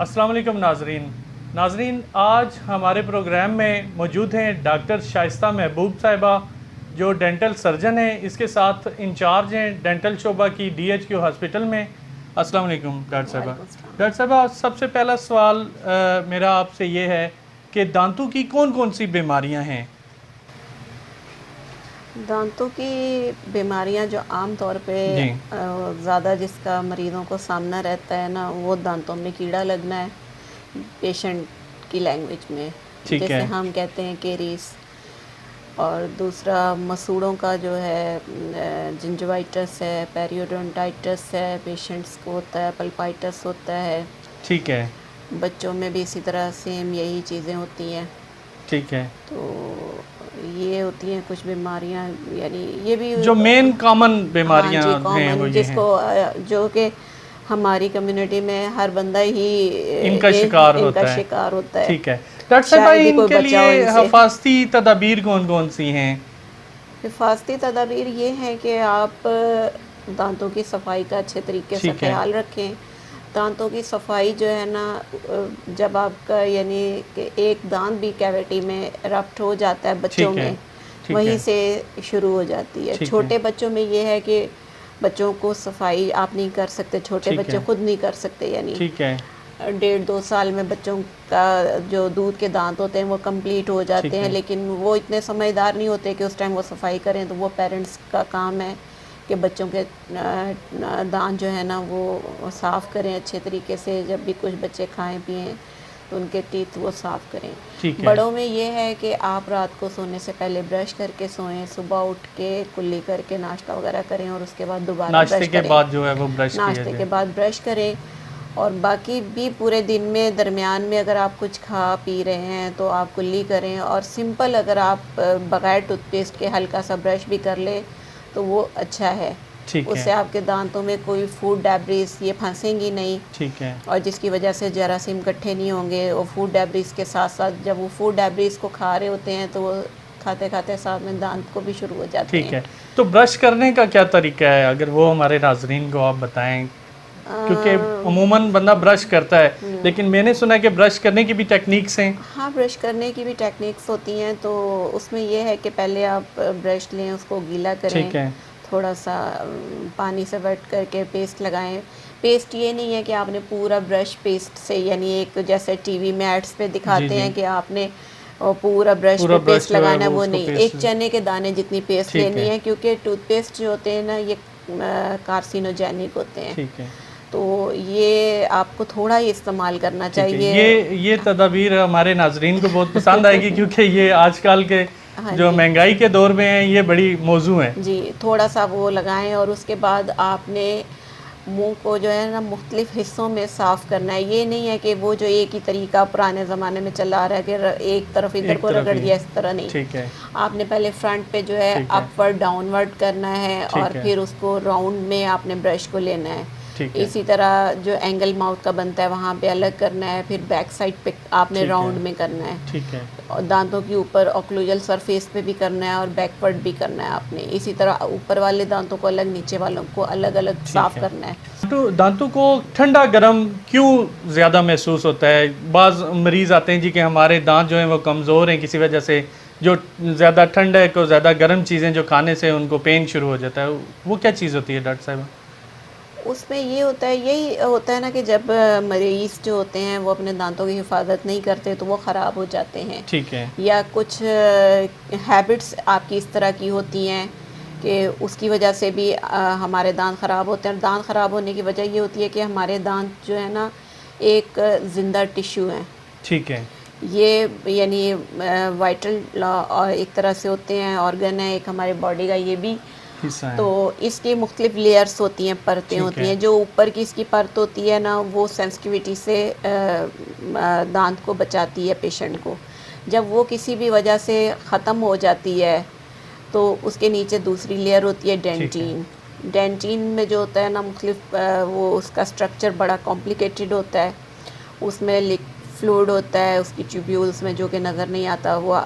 अस्सलाम वालेकुम नाजरीन, आज हमारे प्रोग्राम में मौजूद हैं डॉक्टर शाइस्ता महबूब साहिबा जो डेंटल सर्जन हैं, इसके साथ इंचार्ज हैं डेंटल शोबा की DHQ हॉस्पिटल में। अस्सलाम वालेकुम डॉक्टर साहिबा। डॉक्टर साहिबा, सबसे पहला सवाल मेरा आपसे ये है कि दांतों की कौन कौन सी बीमारियां हैं? दांतों की बीमारियां जो आम तौर पे जी। ज़्यादा जिसका मरीज़ों को सामना रहता है ना, वो दांतों में कीड़ा लगना है पेशेंट की लैंग्वेज में, ठीक जैसे है। हम कहते हैं केरीस। और दूसरा मसूड़ों का जो है जिंजवाइटिस है, पेरियोडोंटाइटिस है, पेशेंट्स को होता है, पल्पाइटिस होता है। ठीक है। बच्चों में भी इसी तरह सेम यही चीज़ें होती हैं। ठीक है। तो ये होती हैं कुछ बीमारियां, यानी ये भी जो मेन कॉमन हाँ बीमारियां जी, हैं वो कॉमन ये हैं, जिसको जो कि हमारी कम्युनिटी में हर बंदा ही इनका ये शिकार इनका होता है। शिकार होता है। ठीक है। डॉक्टर साहब, शायद ही कोई इनके बचा हो लिए इनसे। हिफाजती तदाबीर कौन कौन सी हैं? हिफाजती तदाबीर ये हैं कि आप दांतों की सफाई का अच्छे तरीके से ठीक है। ख्याल रखें। दांतों की सफाई जो है ना, जब आपका यानी कि एक दांत भी कैविटी में रप्ट हो जाता है बच्चों ठीक है। में, ठीक वहीं है। से शुरू हो जाती है। ठीक है। छोटे बच्चों में ये है कि बच्चों को सफाई आप नहीं कर सकते, छोटे ठीक बच्चे है। खुद नहीं कर सकते। यानी ठीक है। 1.5-2 साल में बच्चों का जो दूध के दांत होते हैं वो कंप्लीट हो जाते ठीक हैं, है। लेकिन वो इतने समझदार नहीं होते कि उस टाइम वो सफाई करें। तो वो पेरेंट्स का काम है कि बच्चों के दांत जो है ना वो साफ़ करें अच्छे तरीके से। जब भी कुछ बच्चे खाएं पिएं तो उनके टीथ वो साफ़ करें। ठीक है। बड़ों में ये है कि आप रात को सोने से पहले ब्रश करके सोएं, सुबह उठ के कुल्ली करके नाश्ता वगैरह करें और उसके बाद दोबारा नाश्ते ब्रश के करें। बाद जो है वो ब्रश किया नाश्ते के जाए। बाद ब्रश करें। और बाकी भी पूरे दिन में दरमियान में अगर आप कुछ खा पी रहे हैं तो आप कुल्ली करें। और सिंपल अगर आप बगैर टूथपेस्ट के हल्का सा ब्रश भी कर लें तो वो अच्छा है। ठीक है। उससे आपके दांतों में कोई फूड डेब्रिस ये फंसेंगी नहीं, ठीक है। और जिसकी वजह से जरासीम इकट्ठे नहीं होंगे। और फूड डेब्रिस के साथ साथ जब वो फूड डेब्रिस को खा रहे होते हैं तो वो खाते खाते साथ में दांत को भी शुरू हो जाते ठीक हैं। है। तो ब्रश करने का क्या तरीका है, अगर वो हमारे नाजरीन को आप बताएं? क्योंकि अमूमन बंदा ब्रश करता है, लेकिन मैंने सुना है कि ब्रश करने की भी टेक्निक्स हैं। हाँ, ब्रश करने की भी टेक्निक्स होती हैं। तो उसमें यह है कि पहले आप ब्रश लें, उसको गीला करें, ठीक है। थोड़ा सा पानी से वेट करके पेस्ट लगाएं। पेस्ट ये नहीं है कि आपने पूरा ब्रश पेस्ट से, यानी एक जैसे टीवी में एड्स पे जी दिखाते जी। हैं कि आपने पूरा ब्रश पूरा पे ब्रश पेस्ट जो है लगाना है, वो उसको नहीं। पेस्ट। एक चने के दाने जितनी पेस्ट ठीक लेनी है। है, क्योंकि टूथपेस्ट जो होते हैं ना ये कार्सिनोजेनिक होते हैं। ठीक है। तो ये आपको थोड़ा ही इस्तेमाल करना ठीक है। चाहिए। ये तदाबीर हमारे नाजरीन को बहुत पसंद आएगी क्योंकि ये आजकल के हाँ जो जी महंगाई के दौर में है, ये बड़ी मौजू है। जी, थोड़ा सा वो लगाएं। और उसके बाद आपने मुंह को जो है ना मुख्तलिफ हिस्सों में साफ़ करना है। ये नहीं है कि वो जो एक ही तरीका पुराने ज़माने में चला आ रहा है कि एक तरफ इधर एक को तरफ रगड़ ही। दिया, इस तरह नहीं। ठीक है। आपने पहले फ्रंट पे जो है ठीक है। अपवर्ड डाउनवर्ड करना है, ठीक और है। फिर उसको राउंड में आपने ब्रश को लेना है। ठीक है। इसी तरह जो एंगल माउथ का बनता है वहाँ पे अलग करना है, फिर बैक साइड पे आपने ठीक है। राउंड में करना है। ठीक है। और दांतों के ऊपर ऑक्लूजल सरफेस पे भी करना है और बैकवर्ड भी करना है आपने। इसी तरह ऊपर वाले दांतों को अलग, नीचे वालों को अलग अलग साफ़ करना है। तो दांतों को ठंडा गर्म क्यों ज़्यादा महसूस होता है? बाज़ मरीज़ आते हैं जी कि हमारे दांत जो हैं वो कमज़ोर हैं किसी वजह से, जो ज़्यादा ठंड है को ज़्यादा गर्म चीज़ें जो खाने से उनको पेन शुरू हो जाता है, वो क्या चीज़ होती है डॉक्टर साहब? उसमें ये होता है, यही होता है ना कि जब मरीज़ जो होते हैं वो अपने दांतों की हिफाजत नहीं करते तो वो ख़राब हो जाते हैं। ठीक है। या कुछ हैबिट्स आपकी इस तरह की होती हैं कि उसकी वजह से भी हमारे दांत ख़राब होते हैं। और दांत ख़राब होने की वजह ये होती है कि हमारे दांत जो है ना एक ज़िंदा टिश्यू हैं। ठीक है। ये यानी वाइटल एक तरह से होते हैं, ऑर्गन है एक हमारे बॉडी का, ये भी। हिस्सा है। तो इसकी मुख्तलिफ लेयर्स होती हैं, परतें ठीक होती है। हैं। जो ऊपर की इसकी परत होती है ना वो सेंसिटिविटी से दांत को बचाती है पेशेंट को। जब वो किसी भी वजह से ख़त्म हो जाती है तो उसके नीचे दूसरी लेयर होती है डेंटिन। डेंटिन में जो होता है ना मुख्तलिफ वो उसका स्ट्रक्चर बड़ा कॉम्प्लिकेटेड होता है। उसमें फ्लूइड होता है उसकी ट्यूब्यूल्स में जो कि नज़र नहीं आता, वो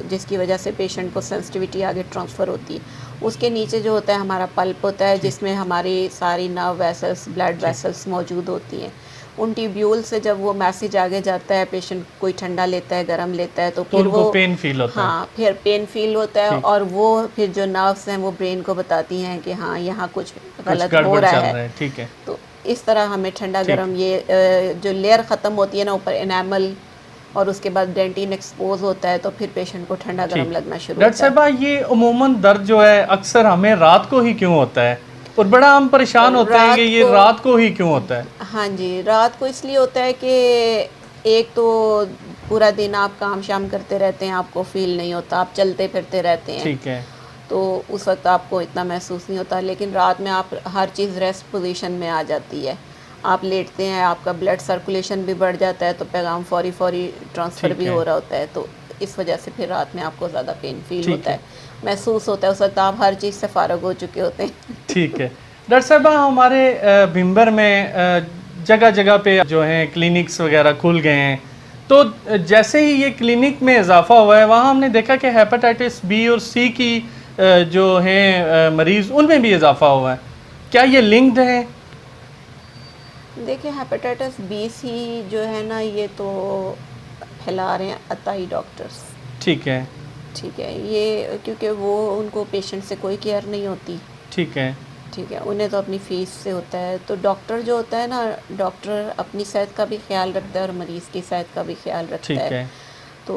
जिसकी वजह से पेशेंट को सेंसिटिविटी आगे ट्रांसफ़र होती है। उसके नीचे जो होता है हमारा पल्प होता है जिसमें हमारी सारी नर्व वेसल्स, ब्लड वेसल्स मौजूद होती हैं। उन ट्यूब्यूल से जब वो मैसेज आगे जाता है, पेशेंट कोई ठंडा लेता है, गर्म लेता है, तो फिर उनको पेन फील होता है। हाँ, फिर पेन फील होता है, ठीक। और वो फिर जो नर्व्स हैं वो ब्रेन को बताती हैं कि हाँ यहाँ कुछ गलत हो गड़बड़ रहा चल है। ठीक है। तो इस तरह हमें ठंडा ठीक। गर्म, ये जो लेयर ख़त्म होती है ना ऊपर एनामल, और उसके बाद डेंटिन एक्सपोज होता है, तो फिर पेशेंट को ठंडा गर्म लगना शुरू डॉक्टर होता है। साहबा, ये अमूमन दर्द जो है अक्सर हमें रात को ही क्यों होता है, और बड़ा हम परेशान होते हैं कि ये रात को ही क्यों होता है? हाँ जी, रात को इसलिए होता है कि एक तो पूरा दिन आप काम शाम करते रहते हैं, आपको फील नहीं होता, आप चलते फिरते रहते हैं, ठीक है। तो उस वक्त आपको इतना महसूस नहीं होता। लेकिन रात में आप हर चीज़ रेस्ट पोजीशन में आ जाती है, आप लेटते हैं, आपका ब्लड सर्कुलेशन भी बढ़ जाता है, तो पैगाम फौरी ट्रांसफ़र भी हो रहा होता है, तो इस वजह से फिर रात में आपको ज़्यादा पेन फील होता है, महसूस होता है। उस वक्त आप हर चीज़ से फ़ारग हो चुके होते हैं। ठीक है। डॉक्टर साहबा, हमारे भिंबर में जगह जगह पे जो हैं क्लिनिक्स वगैरह खुल गए हैं, तो जैसे ही ये क्लिनिक में इजाफा हुआ है, वहाँ हमने देखा कि हेपेटाइटिस बी और सी की जो हैं मरीज़, उनमें भी इजाफा हुआ है। क्या ये लिंक्ड है? देखिए, हेपेटाइटिस बी सी जो है ना, ये तो फैला रहे हैं अताई डॉक्टर्स। ठीक है। ठीक है, ये क्योंकि वो उनको पेशेंट से कोई केयर नहीं होती। ठीक है। ठीक है, उन्हें तो अपनी फ़ीस से होता है। तो डॉक्टर जो होता है ना, डॉक्टर अपनी सेहत का भी ख्याल रखता है और मरीज़ की सेहत का भी ख्याल रखता है। तो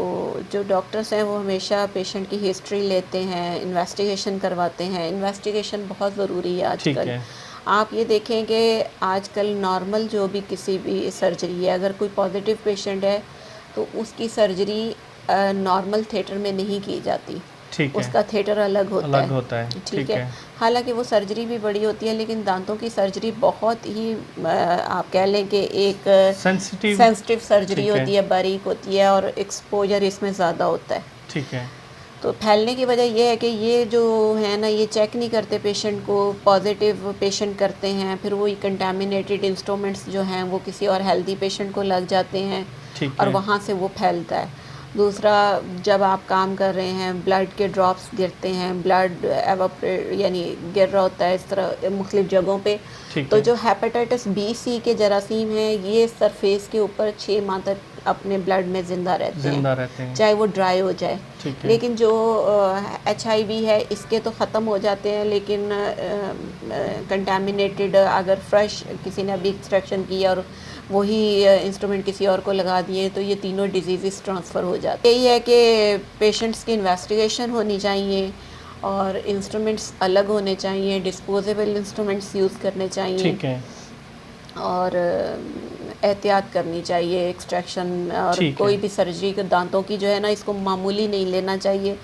जो डॉक्टर्स हैं वो हमेशा पेशेंट की हिस्ट्री लेते हैं, इन्वेस्टिगेशन करवाते हैं। इन्वेस्टिगेशन बहुत ज़रूरी है आजकल। आप ये देखें कि आजकल नॉर्मल जो भी किसी भी सर्जरी है, अगर कोई पॉजिटिव पेशेंट है तो उसकी सर्जरी नॉर्मल थिएटर में नहीं की जाती। उसका थिएटर अलग होता है। ठीक है। हालांकि वो सर्जरी भी बड़ी होती है, लेकिन दांतों की सर्जरी बहुत ही आप कह लें कि एक सेंसिटिव सर्जरी होती है, बारीक होती है, और एक्सपोजर इसमें ज़्यादा होता है। ठीक है। तो फैलने की वजह यह है कि ये जो है ना, ये चेक नहीं करते पेशेंट को, पॉजिटिव पेशेंट करते हैं, फिर वो कंटामिनेटेड इंस्ट्रूमेंट्स जो हैं वो किसी और हेल्दी पेशेंट को लग जाते हैं, और वहाँ से वो फैलता है। दूसरा, जब आप काम कर रहे हैं, ब्लड के ड्रॉप्स गिरते हैं, ब्लड एवापोरेट यानी गिर रहा होता है इस तरह मुख्तलिफ जगहों पे। तो जो हेपेटाइटिस बी सी के जरासीम हैं, ये सरफेस के ऊपर 6 माह तक अपने ब्लड में ज़िंदा रहते हैं, चाहे वो ड्राई हो जाए। लेकिन जो HIV है, इसके तो ख़त्म हो जाते हैं, लेकिन कंटामिनेटेड अगर फ्रेश किसी ने अभी एक्सट्रैक्शन किया और वही इंस्ट्रूमेंट किसी और को लगा दिए, तो ये तीनों डिजीज़ ट्रांसफ़र हो जाते हैं। यही है कि पेशेंट्स की इन्वेस्टिगेशन होनी चाहिए, और इंस्ट्रूमेंट्स अलग होने चाहिए, डिस्पोजेबल इंस्ट्रूमेंट्स यूज़ करने चाहिए। ठीक है। और एहतियात करनी चाहिए एक्सट्रैक्शन, और कोई भी सर्जरी के दांतों की जो है ना, इसको मामूली नहीं लेना चाहिए।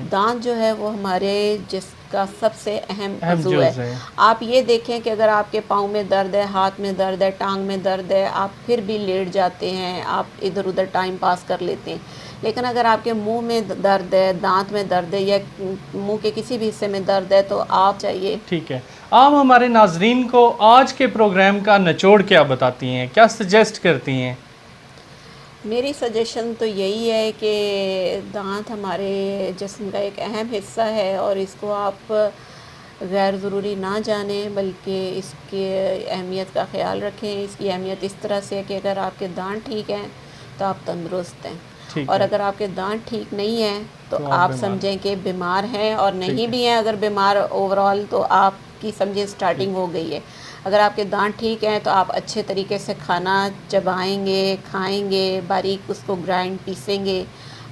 दांत जो है वो हमारे जिसका सबसे अहम अज़ू है। आप ये देखें कि अगर आपके पाँव में दर्द है, हाथ में दर्द है, टांग में दर्द है, आप फिर भी लेट जाते हैं, आप इधर उधर टाइम पास कर लेते हैं। लेकिन अगर आपके मुंह में दर्द है, दांत में दर्द है, या मुंह के किसी भी हिस्से में दर्द है, तो आप चाहिए। ठीक है। आप हमारे नाजरीन को आज के प्रोग्राम का निचोड़ क्या बताती हैं, क्या सजेस्ट करती हैं? मेरी सजेशन तो यही है कि दांत हमारे जिस्म का एक अहम हिस्सा है, और इसको आप गैर ज़रूरी ना जानें, बल्कि इसकी अहमियत का ख्याल रखें। इसकी अहमियत इस तरह से है कि अगर आपके दांत ठीक हैं तो आप तंदुरुस्त हैं, और अगर आपके दांत ठीक नहीं हैं तो आप समझें कि बीमार हैं, और नहीं भी हैं अगर बीमार ओवरऑल, तो आपकी समझे स्टार्टिंग हो गई है। अगर आपके दांत ठीक हैं तो आप अच्छे तरीके से खाना चबाएंगे, खाएंगे, बारीक उसको ग्राइंड पीसेंगे,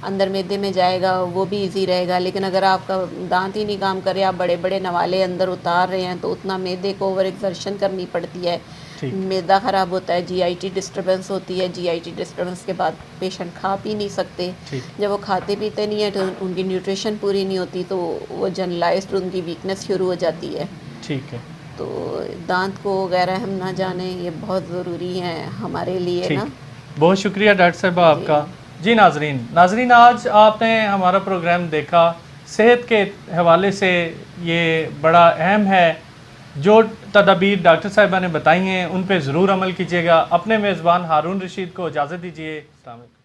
अंदर मैदे में जाएगा, वो भी इजी रहेगा। लेकिन अगर आपका दांत ही नहीं काम कर रहे, आप बड़े बड़े नवाले अंदर उतार रहे हैं, तो उतना मैदे को ओवर एक्सर्शन करनी पड़ती है, मैदा ख़राब होता है, GIT डिस्टर्बेंस होती है। GIT डिस्टर्बेंस के बाद पेशेंट खा पी नहीं सकते। जब वो खाते पीते नहीं है तो उनकी न्यूट्रिशन पूरी नहीं होती, तो वो जनरलाइज्ड उनकी वीकनेस शुरू हो जाती है। ठीक है। तो दांत को वगैरह हम ना जाने, ये बहुत ज़रूरी है हमारे लिए ना। बहुत शुक्रिया डॉक्टर साहब आपका। जी नाजरीन, आज आपने हमारा प्रोग्राम देखा। सेहत के हवाले से ये बड़ा अहम है। जो तदाबीर डॉक्टर साहिबा ने बताई हैं, उन पे ज़रूर अमल कीजिएगा। अपने मेज़बान हारून रशीद को इजाज़त दीजिए। अस्सलाम वालेकुम।